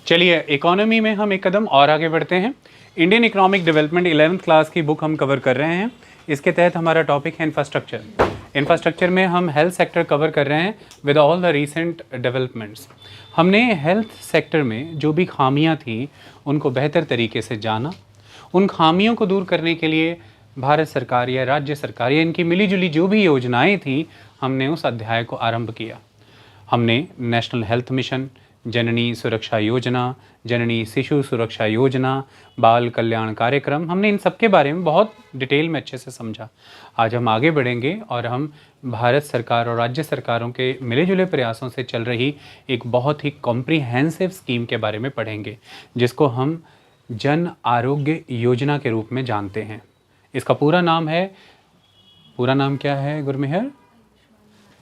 चलिए, इकोनॉमी में हम एक कदम और आगे बढ़ते हैं। Indian economic development 11th class की बुक हम कवर कर रहे हैं। इसके तहत हमारा टॉपिक है इंफ्रास्ट्रक्चर। इंफ्रास्ट्रक्चर में हम हेल्थ सेक्टर कवर कर रहे हैं with all the recent developments. हमने हेल्थ सेक्टर में जो भी खामियां थी उनको बेहतर तरीके से जाना। उन खामियों को दूर करने के लिए भारत सरकार या राज्य सरकार या इनकी मिलीजुली जो भी योजनाएं थी, हमने उस अध्याय को आरंभ किया। हमने नेशनल हेल्थ मिशन, जननी सुरक्षा योजना, जननी शिशु सुरक्षा योजना, बाल कल्याण कार्यक्रम, हमने इन सब के बारे में बहुत डिटेल में अच्छे से समझा। आज हम आगे बढ़ेंगे और हम भारत सरकार और राज्य सरकारों के मिले जुले प्रयासों से चल रही एक बहुत ही कॉम्प्रिहेंसिव स्कीम के बारे में पढ़ेंगे, जिसको हम जन आरोग्य योजना के रूप में जानते हैं। इसका पूरा नाम क्या है गुरमेहर?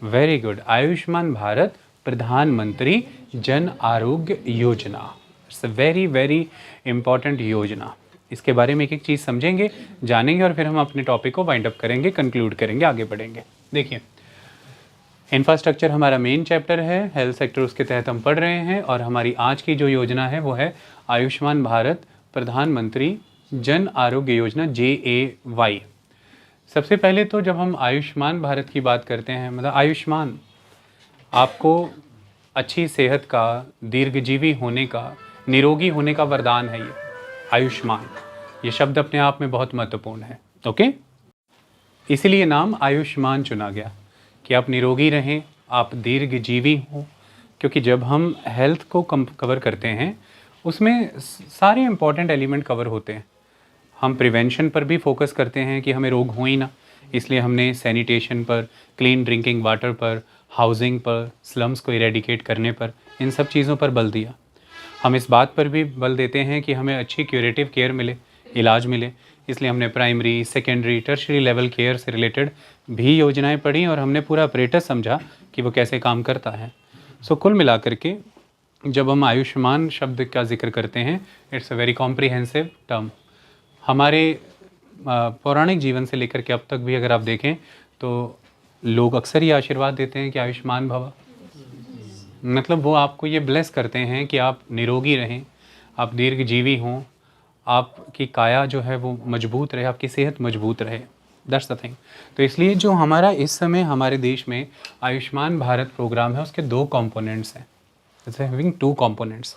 वेरी गुड, आयुष्मान भारत प्रधानमंत्री जन आरोग्य योजना। It's a very very important योजना। इसके बारे में एक एक चीज़ समझेंगे, जानेंगे और फिर हम अपने टॉपिक को वाइंड अप करेंगे, कंक्लूड करेंगे, आगे बढ़ेंगे। देखिए, इंफ्रास्ट्रक्चर हमारा मेन चैप्टर है, हेल्थ सेक्टर उसके तहत हम पढ़ रहे हैं और हमारी आज की जो योजना है वो है आयुष्मान भारत प्रधानमंत्री जन आरोग्य योजना, JAY। सबसे पहले तो जब हम आयुष्मान भारत की बात करते हैं, मतलब आयुष्मान, आपको अच्छी सेहत का, दीर्घजीवी होने का, निरोगी होने का वरदान है ये आयुष्मान। ये शब्द अपने आप में बहुत महत्वपूर्ण है। ओके, इसीलिए नाम आयुष्मान चुना गया कि आप निरोगी रहें, आप दीर्घजीवी हों। क्योंकि जब हम हेल्थ को कवर करते हैं उसमें सारे इंपॉर्टेंट एलिमेंट कवर होते हैं। हम प्रिवेंशन पर भी फोकस करते हैं कि हमें रोग हो ही ना, इसलिए हमने सैनिटेशन पर, क्लीन ड्रिंकिंग वाटर पर, हाउसिंग पर, स्लम्स को इरेडिकेट करने पर, इन सब चीज़ों पर बल दिया। हम इस बात पर भी बल देते हैं कि हमें अच्छी क्यूरेटिव केयर मिले, इलाज मिले, इसलिए हमने primary, secondary, tertiary level care से रिलेटेड भी योजनाएं पढ़ी और हमने पूरा अपरेटस समझा कि वो कैसे काम करता है। सो कुल मिलाकर के जब हम आयुष्मान शब्द का जिक्र करते हैं, it's a very comprehensive term. हमारे पौराणिक जीवन से लेकर के अब तक भी अगर आप देखें तो लोग अक्सर ये आशीर्वाद देते हैं कि आयुष्मान भव, मतलब वो आपको ये ब्लेस करते हैं कि आप निरोगी रहें, आप दीर्घजीवी हों, आपकी काया जो है वो मजबूत रहे, आपकी सेहत मजबूत रहे। That's the thing. तो इसलिए जो हमारा इस समय हमारे देश में आयुष्मान भारत प्रोग्राम है, उसके दो कंपोनेंट्स हैं। It's having two components.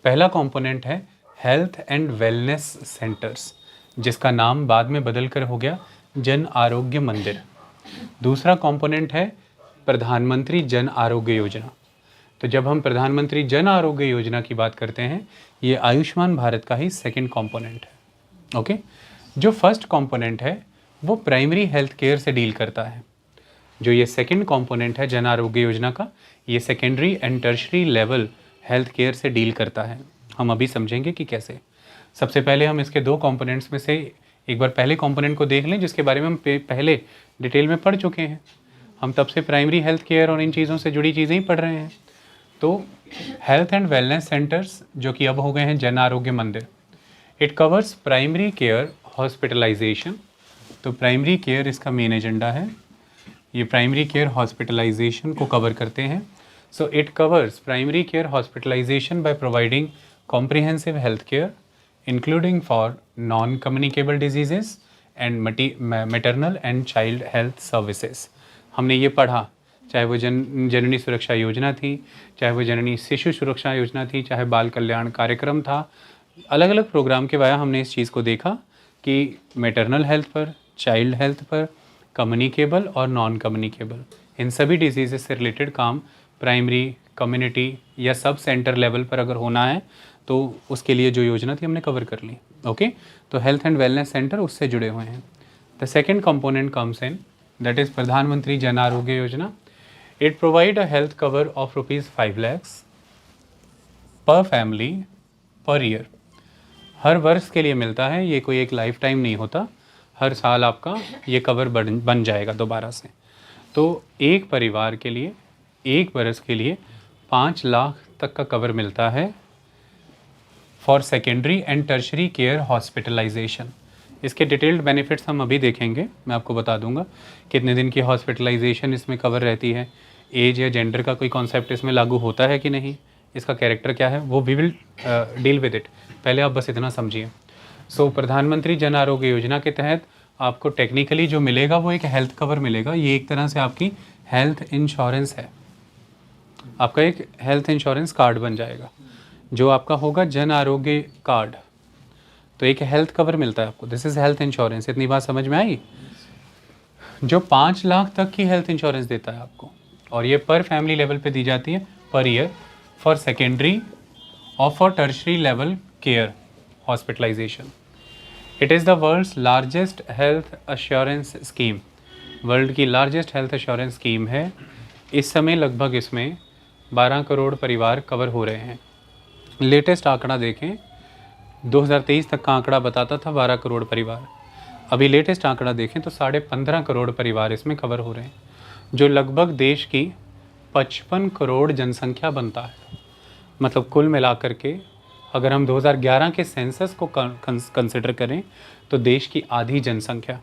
पहला कंपोनेंट है हेल्थ एंड वेलनेस सेंटर्स, जिसका नाम बाद में बदल कर हो गया जन आरोग्य मंदिर। दूसरा कंपोनेंट है प्रधानमंत्री जन आरोग्य योजना। तो जब हम प्रधानमंत्री जन आरोग्य योजना की बात करते हैं, ये आयुष्मान भारत का ही सेकंड कंपोनेंट है। ओके, जो फर्स्ट कंपोनेंट है वो प्राइमरी हेल्थ केयर से डील करता है। जो ये सेकंड कंपोनेंट है जन आरोग्य योजना का, ये secondary and tertiary level health care से डील करता है। हम अभी समझेंगे कि कैसे। सबसे पहले हम इसके दो कंपोनेंट्स में से एक बार पहले कंपोनेंट को देख लें, जिसके बारे में हम पहले डिटेल में पढ़ चुके हैं। हम तब से प्राइमरी हेल्थ केयर और इन चीज़ों से जुड़ी चीज़ें ही पढ़ रहे हैं। तो हेल्थ एंड वेलनेस सेंटर्स, जो कि अब हो गए हैं Jan Arogya Mandir, it covers primary care hospitalisation. तो प्राइमरी केयर इसका मेन एजेंडा है, ये प्राइमरी केयर हॉस्पिटलाइजेशन को कवर करते हैं। So it covers primary care hospitalisation by providing comprehensive health care including for non communicable diseases and maternal and child health services. हमने ये पढ़ा, चाहे वो जननी सुरक्षा योजना थी, चाहे वो जननी शिशु सुरक्षा योजना थी, चाहे बाल कल्याण कार्यक्रम था, अलग अलग प्रोग्राम के वाया हमने इस चीज़ को देखा कि मैटरनल हेल्थ पर, चाइल्ड हेल्थ पर, कम्युनिकेबल और नॉन कम्युनिकेबल, इन सभी डिजीज़ से रिलेटेड काम प्राइमरी, कम्युनिटी या सब सेंटर लेवल पर अगर होना है तो उसके लिए जो योजना थी हमने कवर कर ली। ओके, तो हेल्थ एंड वेलनेस सेंटर उससे जुड़े हुए हैं। The second component comes in, that is प्रधानमंत्री जन आरोग्य योजना। It provide a health cover of ₹5 lakh per family per year. हर वर्ष के लिए मिलता है, ये कोई एक लाइफ टाइम नहीं होता, हर साल आपका ये कवर बन जाएगा दोबारा से। तो एक परिवार के लिए एक बरस के लिए 5 लाख तक का कवर मिलता है for secondary and tertiary care hospitalisation. इसके डिटेल्ड बेनिफिट्स हम अभी देखेंगे, मैं आपको बता दूंगा कितने दिन की हॉस्पिटलाइजेशन इसमें कवर रहती है, एज या जेंडर का कोई कॉन्सेप्ट इसमें लागू होता है कि नहीं, इसका कैरेक्टर क्या है, वो we will deal with it. पहले आप बस इतना समझिए। सो प्रधानमंत्री जन आरोग्य योजना के तहत आपको टेक्निकली जो मिलेगा वो एक हेल्थ कवर मिलेगा। ये एक तरह से आपकी हेल्थ इंश्योरेंस है, आपका एक हेल्थ इंश्योरेंस कार्ड बन जाएगा जो आपका होगा जन आरोग्य कार्ड। तो एक हेल्थ कवर मिलता है आपको, दिस इज़ हेल्थ इंश्योरेंस। इतनी बात समझ में आई? जो 5 लाख तक की हेल्थ इंश्योरेंस देता है आपको, और ये पर फैमिली लेवल पे दी जाती है पर ईयर फॉर सेकेंडरी और for tertiary level care hospitalisation. It is the world's largest health assurance scheme, world की लार्जेस्ट हेल्थ अश्योरेंस स्कीम है। इस समय लगभग इसमें 12 करोड़ परिवार कवर हो रहे हैं। लेटेस्ट आंकड़ा देखें, 2023 तक का आंकड़ा बताता था 12 करोड़ परिवार, अभी लेटेस्ट आंकड़ा देखें तो 15.5 करोड़ परिवार इसमें कवर हो रहे हैं, जो लगभग देश की 55 करोड़ जनसंख्या बनता है। मतलब कुल मिलाकर के अगर हम 2011 के सेंसस को कंसिडर करें तो देश की आधी जनसंख्या,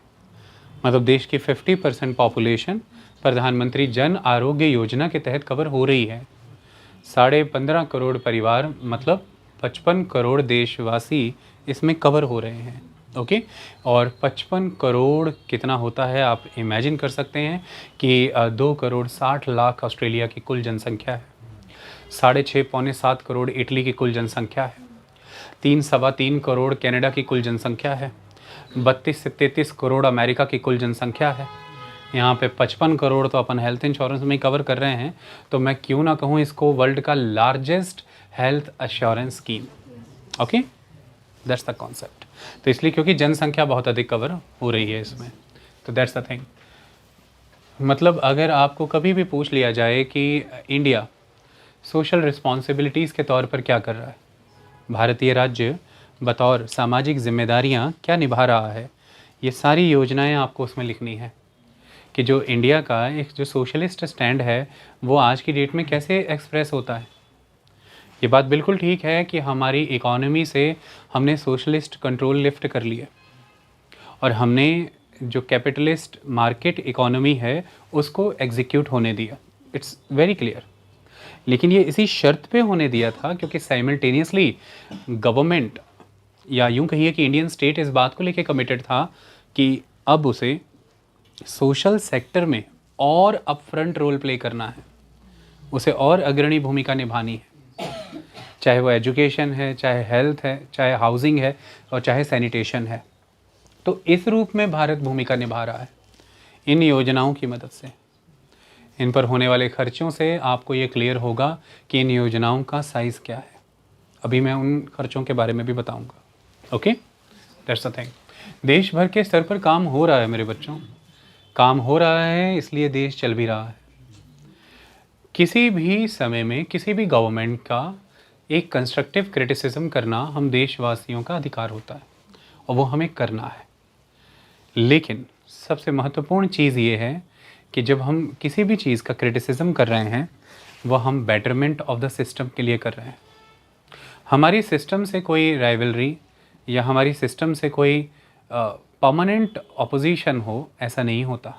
मतलब देश की 50% पॉपुलेशन प्रधानमंत्री जन आरोग्य योजना के तहत कवर हो रही है। 15.5 करोड़ परिवार मतलब 55 करोड़ देशवासी इसमें कवर हो रहे हैं। ओके, और 55 करोड़ कितना होता है आप इमेजिन कर सकते हैं कि 2 करोड़ 60 लाख ऑस्ट्रेलिया की कुल जनसंख्या है, 6.5 पौने 7 करोड़ इटली की कुल जनसंख्या है, 3-3.25 करोड़ कनाडा की कुल जनसंख्या है, 32 से 33 करोड़ अमेरिका की कुल जनसंख्या है। यहाँ पे 55 करोड़ तो अपन हेल्थ इंश्योरेंस में कवर कर रहे हैं, तो मैं क्यों ना कहूँ इसको वर्ल्ड का largest health assurance scheme. Okay, that's the concept. तो इसलिए क्योंकि जनसंख्या बहुत अधिक कवर हो रही है इसमें, तो दैट्स द थिंग। मतलब अगर आपको कभी भी पूछ लिया जाए कि इंडिया सोशल रिस्पॉन्सिबिलिटीज़ के तौर पर क्या कर रहा है, भारतीय राज्य बतौर सामाजिक जिम्मेदारियां क्या निभा रहा है, ये सारी योजनाएं आपको उसमें लिखनी है कि जो इंडिया का एक जो सोशलिस्ट स्टैंड है वो आज की डेट में कैसे एक्सप्रेस होता है। ये बात बिल्कुल ठीक है कि हमारी इकोनॉमी से हमने सोशलिस्ट कंट्रोल लिफ्ट कर लिया और हमने जो कैपिटलिस्ट मार्केट इकोनॉमी है उसको एग्जीक्यूट होने दिया, इट्स वेरी क्लियर। लेकिन ये इसी शर्त पे होने दिया था क्योंकि साइमल्टेनियसली गवर्नमेंट या यूं कहिए कि इंडियन स्टेट इस बात को लेके कमिटेड था कि अब उसे सोशल सेक्टर में और अपफ्रंट रोल प्ले करना है, उसे और अग्रणी भूमिका निभानी है, चाहे वो एजुकेशन है, चाहे हेल्थ है, चाहे हाउसिंग है और चाहे सैनिटेशन है। तो इस रूप में भारत भूमिका निभा रहा है इन योजनाओं की मदद से। इन पर होने वाले खर्चों से आपको ये क्लियर होगा कि इन योजनाओं का साइज़ क्या है। अभी मैं उन खर्चों के बारे में भी बताऊंगा। Okay, that's the thing. देश भर के स्तर पर काम हो रहा है मेरे बच्चों, काम हो रहा है, इसलिए देश चल भी रहा है। किसी भी समय में किसी भी गवर्नमेंट का एक कंस्ट्रक्टिव क्रिटिसिज्म करना हम देशवासियों का अधिकार होता है और वो हमें करना है। लेकिन सबसे महत्वपूर्ण चीज़ ये है कि जब हम किसी भी चीज़ का क्रिटिसिज्म कर रहे हैं वह हम बेटरमेंट ऑफ द सिस्टम के लिए कर रहे हैं। हमारी सिस्टम से कोई राइवलरी या हमारी सिस्टम से कोई परमानेंट ऑपोजिशन हो, ऐसा नहीं होता।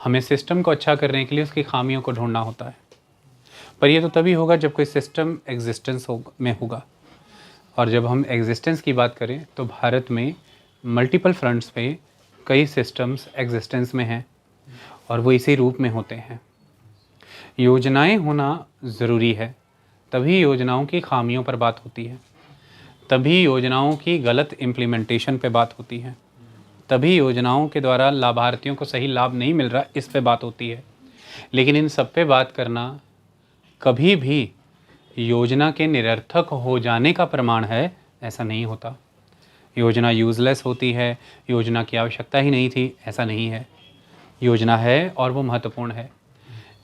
हमें सिस्टम को अच्छा करने के लिए उसकी खामियों को ढूंढना होता है, पर यह तो तभी होगा जब कोई सिस्टम एग्जिस्टेंस में होगा। और जब हम एग्जिस्टेंस की बात करें तो भारत में मल्टीपल फ्रंट्स पे कई सिस्टम्स एग्जिस्टेंस में हैं और वो इसी रूप में होते हैं। योजनाएं होना ज़रूरी है, तभी योजनाओं की खामियों पर बात होती है, तभी योजनाओं की गलत इम्प्लीमेंटेशन पे बात होती है, तभी योजनाओं के द्वारा लाभार्थियों को सही लाभ नहीं मिल रहा इस पे बात होती है। लेकिन इन सब पे बात करना कभी भी योजना के निरर्थक हो जाने का प्रमाण है, ऐसा नहीं होता। योजना यूज़लेस होती है, योजना की आवश्यकता ही नहीं थी, ऐसा नहीं है। योजना है और वो महत्वपूर्ण है।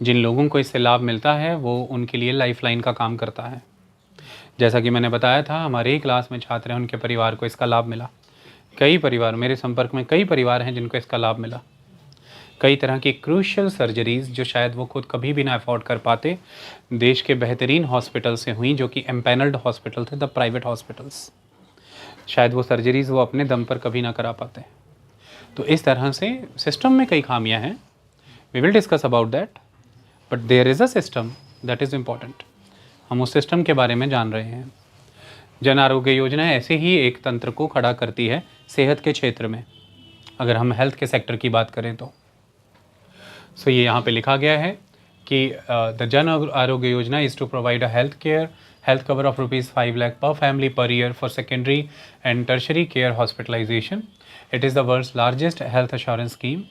जिन लोगों को इससे लाभ मिलता है वो उनके लिए लाइफलाइन का काम करता है। जैसा कि मैंने बताया था, हमारे ही क्लास में छात्र हैं, उनके परिवार को इसका लाभ मिला। कई परिवार, मेरे संपर्क में कई परिवार हैं जिनको इसका लाभ मिला। कई तरह की क्रूशियल सर्जरीज़ जो शायद वो खुद कभी भी ना अफोर्ड कर पाते, देश के बेहतरीन हॉस्पिटल से हुई, जो कि एम्पैनल्ड हॉस्पिटल थे, द प्राइवेट हॉस्पिटल्स। शायद वो सर्जरीज़ वो अपने दम पर कभी ना करा पाते। तो इस तरह से सिस्टम में कई खामियां हैं, we will discuss about that, but there is a system that is important. हम उस सिस्टम के बारे में जान रहे हैं। जन आरोग्य योजना ऐसे ही एक तंत्र को खड़ा करती है सेहत के क्षेत्र में, अगर हम हेल्थ के सेक्टर की बात करें तो। सो ये यहाँ पे लिखा गया है कि the Jan Arogya Yojana is to provide a health cover of ₹5 lakh per family per year for secondary and tertiary care hospitalisation. It is the world's largest health insurance scheme.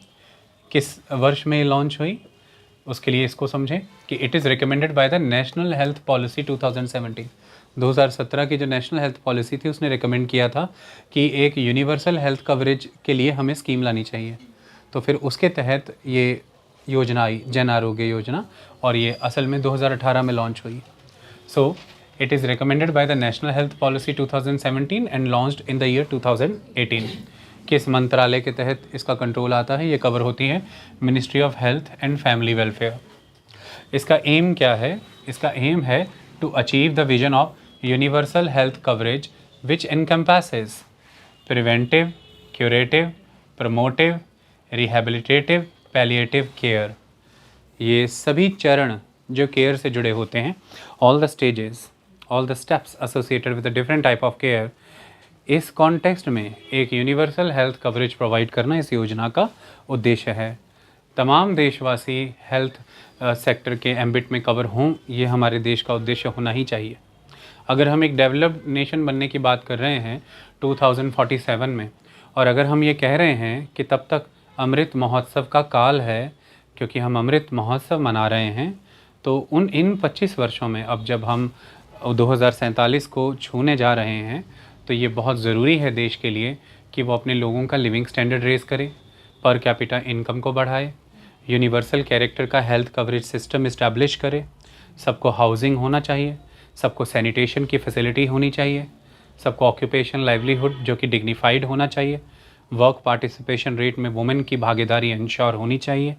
किस वर्ष में लॉन्च हुई उसके लिए इसको समझें कि it is recommended by the national health policy 2017। 2017 की जो नेशनल हेल्थ पॉलिसी थी उसने रिकमेंड किया था कि एक यूनिवर्सल हेल्थ कवरेज के लिए हमें स्कीम लानी चाहिए। तो फिर उसके तहत ये योजना आई, जन आरोग्य योजना, और ये असल में 2018 में लॉन्च हुई। So it is recommended by the national health policy 2017 and launched in the year 2018। किस मंत्रालय के तहत इसका कंट्रोल आता है? ये कवर होती है Ministry of Health and Family Welfare. इसका एम क्या है? इसका एम है to achieve the vision of universal health coverage which encompasses preventive, curative, promotive, rehabilitative, palliative care. ये सभी चरण जो केयर से जुड़े होते हैं, all the stages, all the steps associated with the different type of care, इस कॉन्टेक्स्ट में एक यूनिवर्सल हेल्थ कवरेज प्रोवाइड करना इस योजना का उद्देश्य है। तमाम देशवासी हेल्थ सेक्टर के एम्बिट में कवर हों, ये हमारे देश का उद्देश्य होना ही चाहिए। अगर हम एक डेवलप्ड नेशन बनने की बात कर रहे हैं 2047 में, और अगर हम ये कह रहे हैं कि तब तक अमृत महोत्सव का काल है, क्योंकि हम अमृत महोत्सव मना रहे हैं, तो इन 25 वर्षों में अब जब हम 2047 को छूने जा रहे हैं, तो ये बहुत ज़रूरी है देश के लिए कि वो अपने लोगों का लिविंग स्टैंडर्ड रेज़ करे, पर कैपिटा इनकम को बढ़ाए, यूनिवर्सल कैरेक्टर का हेल्थ कवरेज सिस्टम इस्टेब्लिश करे, सबको हाउसिंग होना चाहिए, सबको सैनिटेशन की फैसिलिटी होनी चाहिए, सबको ऑक्यूपेशन लाइवलीहुड जो कि डिग्निफाइड होना चाहिए, वर्क पार्टिसिपेशन रेट में वुमेन की भागीदारी इंश्योर होनी चाहिए,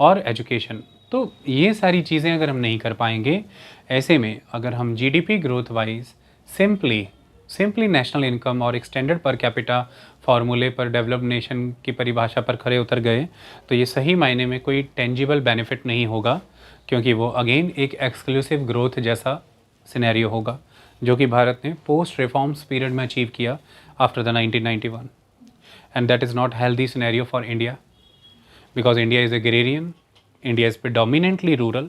और एजुकेशन। तो ये सारी चीज़ें अगर हम नहीं कर पाएंगे, ऐसे में अगर हम GDP growth wise simply national income और एक्सटेंडेड पर कैपिटा फार्मूले पर डेवलप्ड नेशन की परिभाषा पर खरे उतर गए, तो ये सही मायने में कोई टेंजिबल बेनिफिट नहीं होगा, क्योंकि वो अगेन एक एक्सक्लूसिव ग्रोथ जैसा सिनेरियो होगा जो कि भारत ने पोस्ट रिफॉर्म्स पीरियड में अचीव किया after the 1991, and that is not healthy scenario for India, because India is agrarian, India is predominantly rural,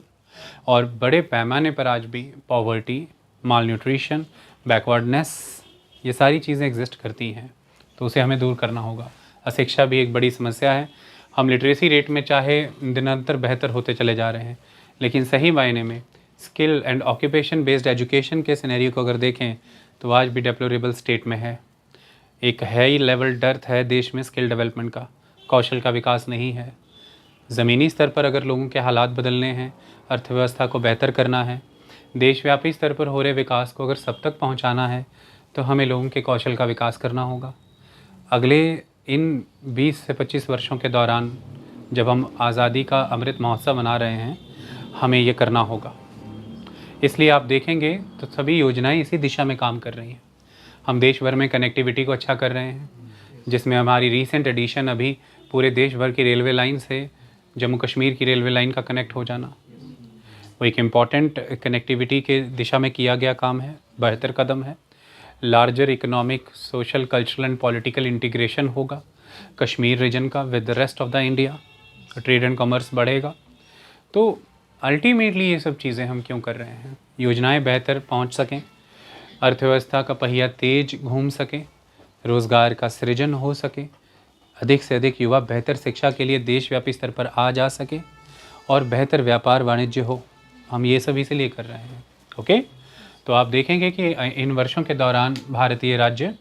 और बड़े पैमाने पर आज भी पॉवर्टी, माल न्यूट्रिशन, बैकवर्डनेस, ये सारी चीज़ें एग्जिस्ट करती हैं, तो उसे हमें दूर करना होगा। अशिक्षा भी एक बड़ी समस्या है। हम लिटरेसी रेट में चाहे दिनंतर बेहतर होते चले जा रहे हैं, लेकिन सही मायने में skill and occupation based education के सिनेरियो को अगर देखें तो आज भी डेप्लोरेबल स्टेट में है। एक हाई लेवल डर्थ है देश में स्किल डेवलपमेंट का, कौशल का विकास नहीं है। ज़मीनी स्तर पर अगर लोगों के हालात बदलने हैं, अर्थव्यवस्था को बेहतर करना है, देशव्यापी स्तर पर हो रहे विकास को अगर सब तक पहुंचाना है, तो हमें लोगों के कौशल का विकास करना होगा। अगले इन 20 से 25 वर्षों के दौरान जब हम आज़ादी का अमृत महोत्सव मना रहे हैं, हमें ये करना होगा। इसलिए आप देखेंगे तो सभी योजनाएं इसी दिशा में काम कर रही हैं। हम देश भर में कनेक्टिविटी को अच्छा कर रहे हैं, जिसमें हमारी रीसेंट एडिशन अभी पूरे देश भर की रेलवे लाइन से जम्मू कश्मीर की रेलवे लाइन का कनेक्ट हो जाना, वो एक इम्पॉर्टेंट कनेक्टिविटी के दिशा में किया गया काम है, बेहतर कदम है। Larger economic, social, cultural and political integration होगा कश्मीर रीजन का with the rest of the India, trade and commerce बढ़ेगा। तो अल्टीमेटली ये सब चीज़ें हम क्यों कर रहे हैं? योजनाएं बेहतर पहुंच सकें, अर्थव्यवस्था का पहिया तेज घूम सके, रोज़गार का सृजन हो सके, अधिक से अधिक युवा बेहतर शिक्षा के लिए देशव्यापी स्तर पर आ जा सके, और बेहतर व्यापार वाणिज्य हो। हम ये सब इसीलिए कर रहे हैं। ओके, तो आप देखेंगे कि इन वर्षों के दौरान भारतीय राज्य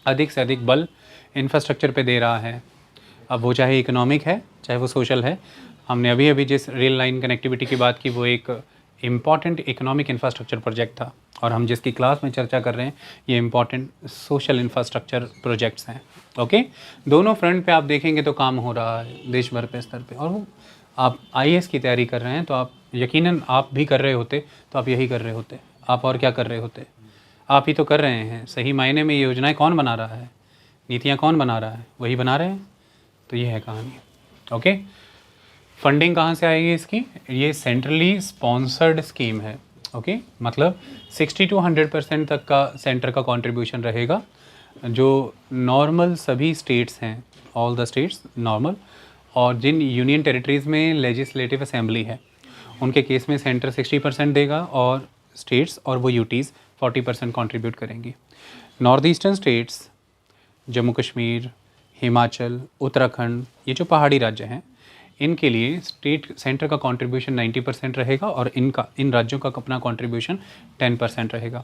अधिक से अधिक बल इंफ्रास्ट्रक्चर पे दे रहा है। अब वो चाहे इकोनॉमिक है, चाहे वो सोशल है। हमने अभी अभी जिस रेल लाइन कनेक्टिविटी की बात की, वो एक इम्पॉर्टेंट इकोनॉमिक इंफ्रास्ट्रक्चर प्रोजेक्ट था, और हम जिसकी क्लास में चर्चा कर रहे हैं ये इम्पॉर्टेंट सोशल इंफ्रास्ट्रक्चर प्रोजेक्ट्स हैं। ओके, दोनों फ्रंट पे आप देखेंगे तो काम हो रहा है देश भर पे स्तर पे। और वो आप IAS की तैयारी कर रहे हैं तो आप यकीनन आप भी कर रहे होते तो आप यही कर रहे होते। आप और क्या कर रहे होते? आप ही तो कर रहे हैं। सही मायने में ये योजनाएं कौन बना रहा है, नीतियाँ कौन बना रहा है? वही बना रहे हैं। तो ये है कहानी। ओके, फंडिंग कहाँ से आएगी इसकी? ये सेंट्रली स्पॉन्सर्ड स्कीम है। ओके मतलब 60 to 100% तक का सेंटर का कंट्रीब्यूशन रहेगा। जो नॉर्मल सभी स्टेट्स हैं, ऑल द स्टेट्स नॉर्मल, और जिन यूनियन टेरिटरीज़ में लेजिस्लेटिव असेंबली है उनके केस में सेंटर 60% देगा और स्टेट्स और वो यूटीज़ 40% कंट्रीब्यूट करेंगी। North eastern states, Jammu Kashmir, Himachal, Uttarakhand, ये जो पहाड़ी राज्य हैं, इनके लिए स्टेट सेंटर का कंट्रीब्यूशन 90% रहेगा और इन राज्यों का अपना कंट्रीब्यूशन 10% रहेगा।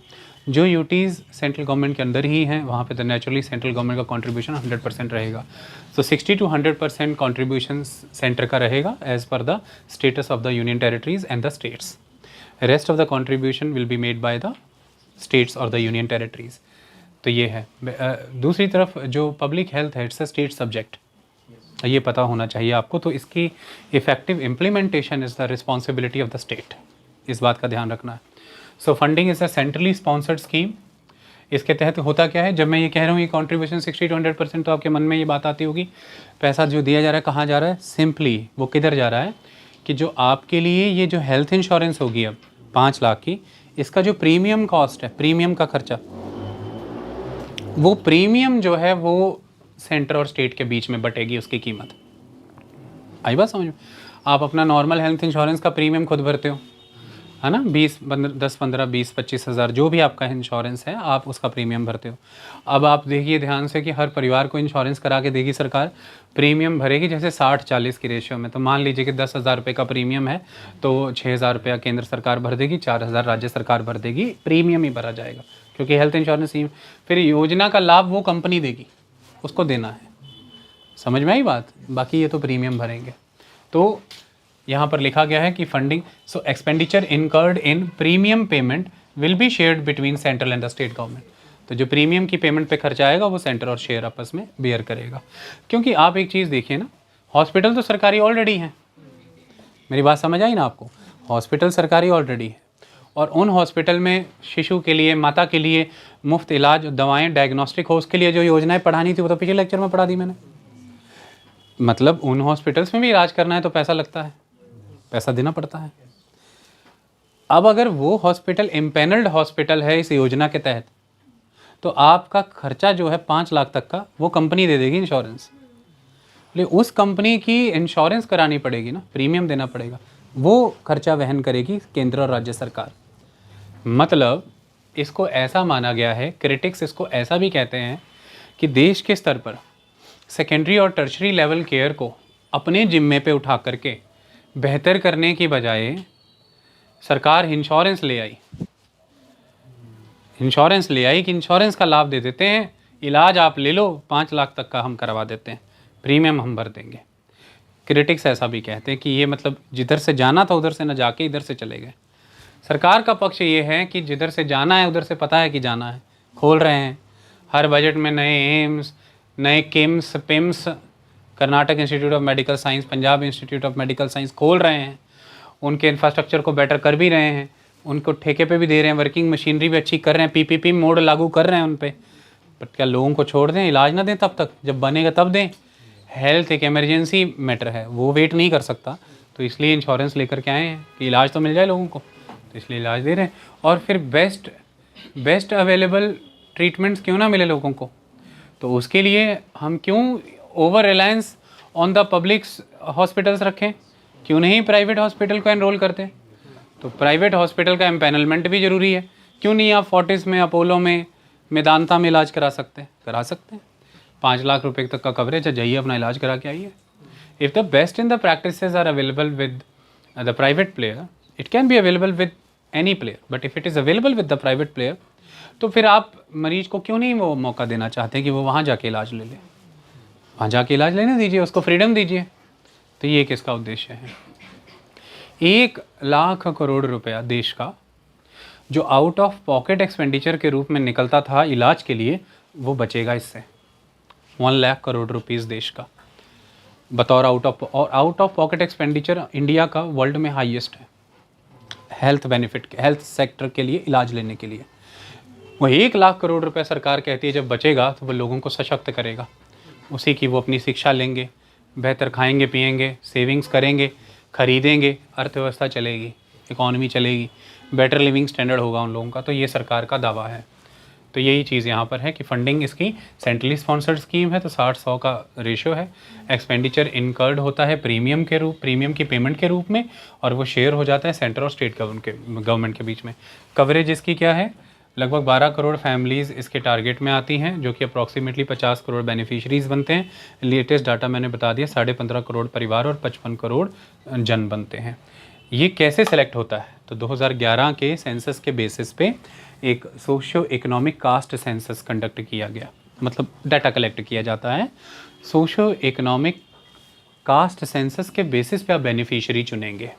जो यूटीज़ सेंट्रल गवर्नमेंट के अंदर ही हैं वहाँ पे तो नेचुरली सेंट्रल गवर्नमेंट का कंट्रीब्यूशन 100% रहेगा। सो 60 to 100% कंट्रीब्यूशन सेंटर का रहेगा as per the status of the union territories and the states. Rest of the contribution will be made by the states और द यूनियन टेरिटरीज। तो ये है। दूसरी तरफ जो पब्लिक हेल्थ है, इट्स अ स्टेट सब्जेक्ट, ये पता होना चाहिए आपको। तो इसकी effective implementation is the responsibility of the state, इस बात का ध्यान रखना है। So funding is a centrally sponsored scheme. इसके तहत होता क्या है, जब मैं ये कह रहा हूँ ये कंट्रीब्यूशन 60 to 100%, तो आपके मन में ये बात आती होगी पैसा जो दिया जा रहा है कहाँ जा रहा है। सिंपली वो किधर जा रहा है कि जो आपके लिए ये जो हेल्थ इंश्योरेंस होगी अब 5 लाख की, इसका जो प्रीमियम कॉस्ट है, प्रीमियम का खर्चा, वो प्रीमियम जो है वो सेंटर और स्टेट के बीच में बटेगी उसकी कीमत। आई बात समझ में? आप अपना नॉर्मल हेल्थ इंश्योरेंस का प्रीमियम खुद भरते हो, है ना, 10, 15, 20, 25 हज़ार जो भी आपका इंश्योरेंस है आप उसका प्रीमियम भरते हो। अब आप देखिए ध्यान से कि हर परिवार को इंश्योरेंस करा के देगी सरकार, प्रीमियम भरेगी जैसे 60-40 की रेशियो में। तो मान लीजिए कि 10,000 रुपये का प्रीमियम है तो 6,000 रुपया केंद्र सरकार भर देगी, 4,000 राज्य सरकार भर देगी, प्रीमियम ही भरा जाएगा क्योंकि हेल्थ इंश्योरेंस ही। फिर योजना का लाभ वो कंपनी देगी, उसको देना है। समझ में आई बात? बाकी ये तो प्रीमियम भरेंगे। तो यहाँ पर लिखा गया है कि funding, so expenditure incurred in premium payment will be shared between central and the state government. तो जो प्रीमियम की पेमेंट पे खर्चा आएगा वो सेंटर और शेयर आपस में बेयर करेगा। क्योंकि आप एक चीज़ देखिए ना, हॉस्पिटल तो सरकारी ऑलरेडी हैं, मेरी बात समझ आई ना आपको? हॉस्पिटल सरकारी ऑलरेडी है और उन हॉस्पिटल में शिशु के लिए, माता के लिए मुफ्त इलाज, दवाएं, डायग्नोस्टिक हो, उसके लिए जो योजनाएं पढ़ानी थी वो तो पिछले लेक्चर में पढ़ा दी मैंने। मतलब उन हॉस्पिटल्स में भी इलाज करना है तो पैसा लगता है, पैसा देना पड़ता है। अब अगर वो हॉस्पिटल इम्पैनल्ड हॉस्पिटल है इस योजना के तहत, तो आपका खर्चा जो है 5 लाख तक का वो कंपनी दे देगी इंश्योरेंस। लेकिन उस कंपनी की इंश्योरेंस करानी पड़ेगी ना, प्रीमियम देना पड़ेगा, वो खर्चा वहन करेगी केंद्र और राज्य सरकार। मतलब इसको ऐसा माना गया है, क्रिटिक्स इसको ऐसा भी कहते हैं कि देश के स्तर पर सेकेंडरी और टर्शरी लेवल केयर को अपने जिम्मे पे उठा करके बेहतर करने की बजाय सरकार इंश्योरेंस ले आई कि इंश्योरेंस का लाभ दे देते हैं, इलाज आप ले लो, 5 लाख तक का हम करवा देते हैं, प्रीमियम हम भर देंगे। क्रिटिक्स ऐसा भी कहते हैं कि ये मतलब जिधर से जाना था उधर से न जाके इधर से चले गए। सरकार का पक्ष ये है कि जिधर से जाना है उधर से पता है कि जाना है, खोल रहे हैं। हर बजट में नए एम्स, नए KIMS, PIMS, Karnataka institute of medical science, Punjab institute of medical science खोल रहे हैं। उनके इंफ्रास्ट्रक्चर को बेटर कर भी रहे हैं, उनको ठेके पे भी दे रहे हैं, वर्किंग मशीनरी भी अच्छी कर रहे हैं, पीपीपी मोड लागू कर रहे हैं उन पर। बट क्या लोगों को छोड़ दें, इलाज ना दें तब तक, जब बनेगा तब दें? हेल्थ एक इमरजेंसी मैटर है, वो वेट नहीं कर सकता, तो इसलिए इंश्योरेंस लेकर के आए हैं कि इलाज तो मिल जाए लोगों को, तो इसलिए इलाज दे रहे हैं। और फिर बेस्ट अवेलेबल ट्रीटमेंट्स क्यों ना मिले लोगों को, तो उसके लिए हम क्यों over reliance on the public hospitals रखें, क्यों नहीं प्राइवेट हॉस्पिटल को एनरोल करते? तो प्राइवेट हॉस्पिटल का एम्पैनलमेंट भी ज़रूरी है। क्यों नहीं आप फोर्टिस में, अपोलो में, मेदांता में इलाज करा सकते हैं? 5 लाख रुपए तक का कवरेज है, जाइए अपना इलाज करा के आइए। If the best in the practices are available with the private player, it can be available with any player, but if it is available with the private player, तो फिर आप मरीज को क्यों नहीं वो मौका देना चाहते हैं कि वो वहाँ जाके इलाज ले ले? वहाँ जाके इलाज लेने दीजिए, उसको फ्रीडम दीजिए। तो ये किसका उद्देश्य है? 1 लाख करोड़ रुपया देश का जो आउट ऑफ पॉकेट एक्सपेंडिचर के रूप में निकलता था इलाज के लिए, वो बचेगा इससे। 1 लाख करोड़ रुपीज़ देश का बतौर out of pocket expenditure India का वर्ल्ड में हाईएस्ट है हेल्थ बेनिफिट, हेल्थ सेक्टर के लिए, इलाज लेने के लिए। वो 1 लाख करोड़ रुपए सरकार कहती है जब बचेगा तो वो लोगों को सशक्त करेगा, उसी की वो अपनी शिक्षा लेंगे, बेहतर खाएंगे पिएंगे, सेविंग्स करेंगे, खरीदेंगे, अर्थव्यवस्था चलेगी, इकॉनमी चलेगी। बेटर लिविंग स्टैंडर्ड होगा उन लोगों का। तो ये सरकार का दावा है। तो यही चीज़ यहाँ पर है कि फंडिंग इसकी सेंट्रली स्पॉन्सर्ड स्कीम है, तो 60-100 का रेशियो है। एक्सपेंडिचर इनकर्ड होता है प्रीमियम की पेमेंट के रूप में, और वो शेयर हो जाता है सेंटर और स्टेट गवर्नमेंट के बीच में। कवरेज इसकी क्या है, लगभग 12 करोड़ फैमिलीज़ इसके टारगेट में आती हैं, जो कि अप्रॉक्सीमेटली 50 करोड़ बेनिफिशरीज़ बनते हैं। लेटेस्ट डाटा मैंने बता दिया, 15.5 करोड़ परिवार और 55 करोड़ जन बनते हैं। ये कैसे सेलेक्ट होता है, तो 2011 के सेंसस के बेसिस पे एक socio economic caste census conduct किया गया, मतलब डाटा कलेक्ट किया जाता है। सोशियो इकोनॉमिक कास्ट सेंसस के बेसिस पे आप बेनिफिशियरी चुनेंगे।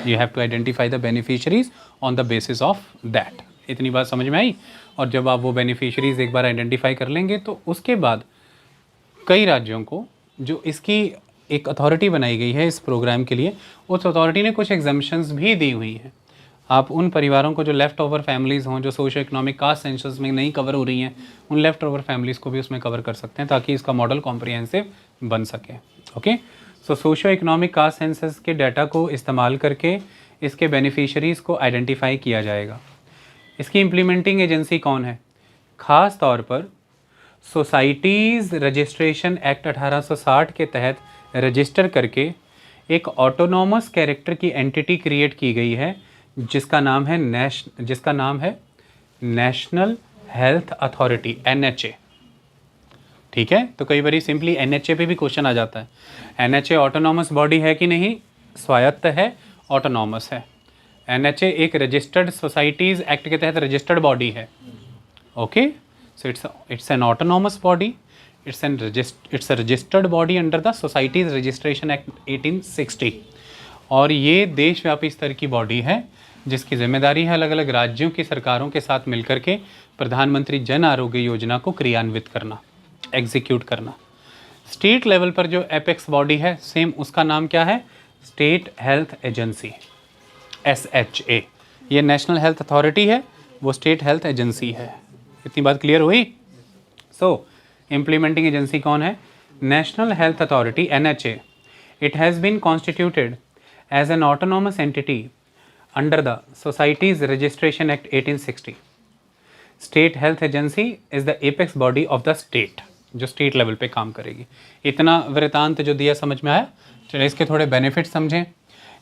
You have to identify the beneficiaries on the basis of that. इतनी बात समझ में आई। और जब आप वो बेनिफिशियरीज एक बार आइडेंटिफाई कर लेंगे, तो उसके बाद कई राज्यों को, जो इसकी एक अथॉरिटी बनाई गई है इस प्रोग्राम के लिए, उस अथॉरिटी ने कुछ एग्जम्पशंस भी दी हुई हैं। आप उन परिवारों को जो लेफ़्ट ओवर फैमिलीज़ हों, जो सोशो इकोनॉमिक कास्ट सेंसस में नहीं कवर हो रही हैं, उन लेफ़्ट ओवर फैमिलीज़ को भी उसमें कवर कर सकते हैं, ताकि इसका मॉडल कॉम्प्रिहेंसिव बन सके। ओके, सो सोशो इकोनॉमिक कास्ट सेंसस के डाटा को इस्तेमाल करके इसके बेनिफिशरीज़ को आइडेंटिफाई किया जाएगा। इसकी इम्प्लीमेंटिंग एजेंसी कौन है? ख़ास तौर पर सोसाइटीज़ रजिस्ट्रेशन एक्ट 1860 के तहत रजिस्टर करके एक ऑटोनॉमस कैरेक्टर की एंटिटी क्रिएट की गई है, जिसका नाम है नेशनल हेल्थ अथॉरिटी, NHA। ठीक है, तो कई बार सिंपली NHA पे भी क्वेश्चन आ जाता है। NHA ऑटोनॉमस बॉडी है कि नहीं? स्वायत्त है, ऑटोनॉमस है। NHA एक रजिस्टर्ड सोसाइटीज़ एक्ट के तहत रजिस्टर्ड बॉडी है। Okay, so it's an autonomous body, it's a registered body under the societies registration act 1860। और ये देशव्यापी स्तर की बॉडी है, जिसकी जिम्मेदारी है अलग अलग राज्यों की सरकारों के साथ मिलकर के प्रधानमंत्री जन आरोग्य योजना को क्रियान्वित करना, एग्जीक्यूट करना। स्टेट लेवल पर जो एपेक्स बॉडी है, सेम उसका नाम क्या है? State health agency, SHA। ये नेशनल हेल्थ अथॉरिटी है, वो स्टेट हेल्थ एजेंसी है। इतनी बात क्लियर हुई? सो इम्प्लीमेंटिंग एजेंसी कौन है? National Health Authority, NHA। It has been constituted as an autonomous entity under the Societies Registration Act 1860. State Health Agency is the apex body of the state, जो state level पे काम करेगी। इतना वृतांत जो दिया समझ में आया? चलिए इसके थोड़े बेनिफिट समझें,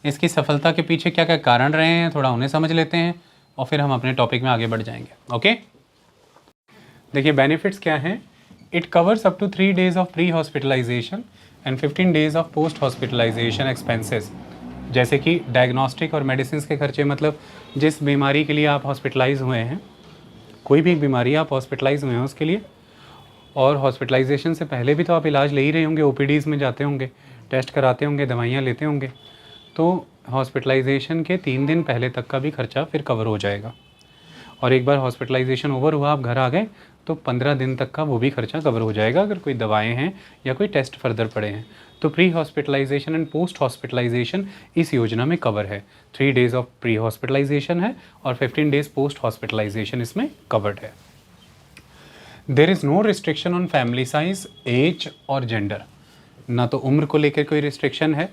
इसकी सफलता के पीछे क्या क्या कारण रहे हैं, थोड़ा उन्हें समझ लेते हैं, और फिर हम अपने टॉपिक में आगे बढ़ जाएंगे। ओके, देखिए बेनिफिट्स क्या हैं। It covers up to 3 days of pre hospitalisation and 15 days of post hospitalisation expenses. जैसे कि डायग्नोस्टिक और मेडिसिन के खर्चे, मतलब जिस बीमारी के लिए आप हॉस्पिटलाइज हुए हैं, कोई भी बीमारी आप हॉस्पिटलाइज हुए हैं उसके लिए, और हॉस्पिटलाइजेशन से पहले भी तो आप इलाज ले ही रहे होंगे, OPDs में जाते होंगे, टेस्ट कराते होंगे, दवाइयाँ लेते होंगे, तो हॉस्पिटलाइजेशन के 3 दिन पहले तक का भी खर्चा फिर कवर हो जाएगा। और एक बार हॉस्पिटलाइजेशन ओवर हुआ, आप घर आ गए, तो 15 दिन तक का वो भी खर्चा कवर हो जाएगा, अगर कोई दवाएं हैं या कोई टेस्ट फर्दर पड़े हैं। तो pre hospitalisation and post hospitalisation इस योजना में कवर है। 3 days ऑफ प्री हॉस्पिटलाइजेशन है और 15 days पोस्ट हॉस्पिटलाइजेशन इसमें कवर्ड है। There is no restriction on family size, age और जेंडर। ना तो उम्र को लेकर कोई रिस्ट्रिक्शन है,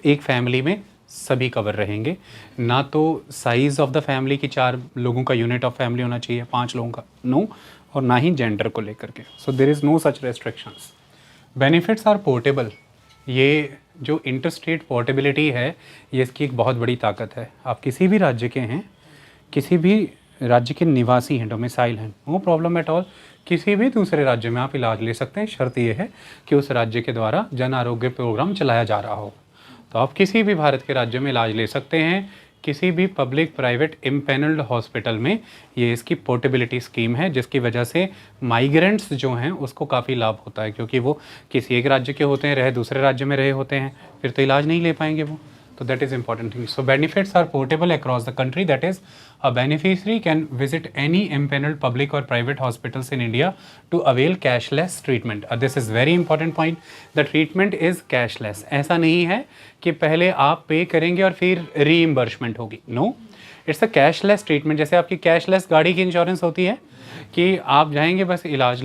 एक फैमिली में सभी कवर रहेंगे। ना तो साइज़ ऑफ द फैमिली की 4 लोगों का यूनिट ऑफ फैमिली होना चाहिए, 5 लोगों का, नो, और ना ही जेंडर को लेकर के। So there is no such restrictions. Benefits are portable. ये जो इंटरस्टेट पोर्टेबिलिटी है, ये इसकी एक बहुत बड़ी ताकत है। आप किसी भी राज्य के हैं, किसी भी राज्य के निवासी हैं, डोमिसाइल हैं, नो प्रॉब्लम एट ऑल, किसी भी दूसरे राज्य में आप इलाज ले सकते हैं। शर्त ये है कि उस राज्य के द्वारा जन आरोग्य प्रोग्राम चलाया जा रहा हो। तो आप किसी भी भारत के राज्य में इलाज ले सकते हैं, किसी भी पब्लिक प्राइवेट इम्पैनल्ड हॉस्पिटल में। ये इसकी पोर्टेबिलिटी स्कीम है, जिसकी वजह से माइग्रेंट्स जो हैं उसको काफ़ी लाभ होता है, क्योंकि वो किसी एक राज्य के होते हैं, रहे दूसरे राज्य में रहे होते हैं, फिर तो इलाज नहीं ले पाएंगे वो। तो that is important thing. So benefits are portable across the country, that is a beneficiary can visit any empanelled public और private hospitals in India to avail cashless treatment. This is very important point, the treatment is cashless. ऐसा नहीं है कि पहले आप पे करेंगे और फिर रीइम्बर्समेंट होगी, no, it's a cashless treatment. जैसे आपकी कैशलेस गाड़ी की इंश्योरेंस होती है कि आप जाएंगे बस इलाज